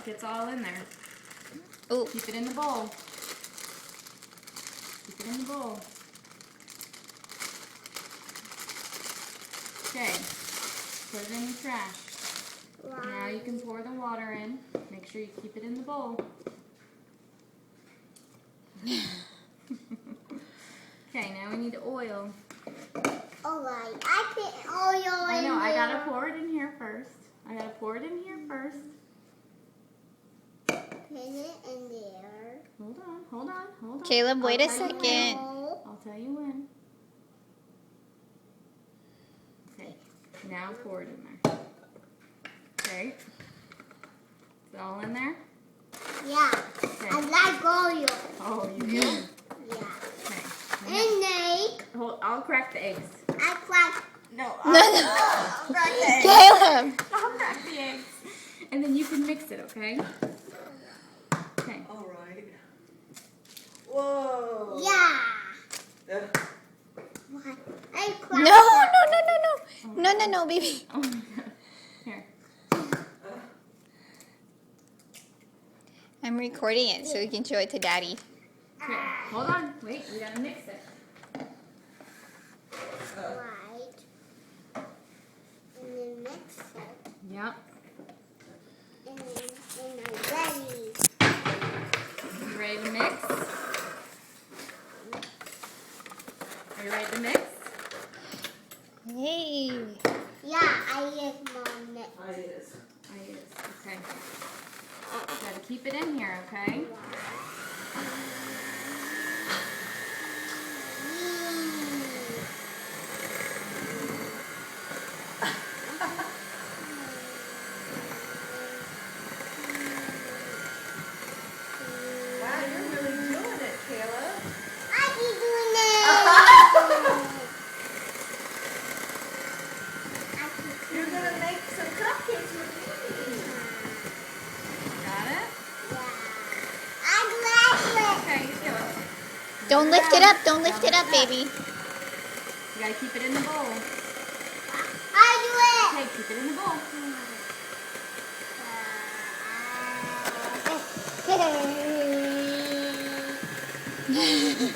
gets all in there. Oh. Keep it in the bowl. Keep it in the bowl. Okay. Put it in the trash. Wow. Now you can pour the water in. Make sure you keep it in the bowl. Okay, now we need oil. Alright, I put oil I know, in I gotta there. pour it in here first. Put it in there. Hold on. Caleb, wait a I'll tell you when. second. I'll tell you when. Okay, now pour it in there. Okay. Is it all in there? Yeah. Okay. I like oil. Oh, you do? Yeah. Okay. And egg. Hold, I'll crack the eggs. I crack. No, No, I'll crack the eggs. Caleb! I'll crack the eggs. And then you can mix it, okay? Okay. All right. Whoa. Yeah. Uh, What? I crack. No, baby. Oh my god. Here. I'm recording it so we can show it to Daddy. Okay. Hold on. Wait, we gotta mix it. Right. And then mix it. Yep. And then I'm ready. You ready to mix? Are you ready to mix? Hey. Yeah, I use my mix. I is. Okay. Gotta keep it in here, okay? Wow, you're really doing it, Caleb. I keep doing it. You're gonna make some cupcakes with me. Got it? I'm ready. Okay, you do it. Don't lift it up. Don't lift it up, baby. You gotta keep it in the bowl. I do Okay, keep it in the bowl. it.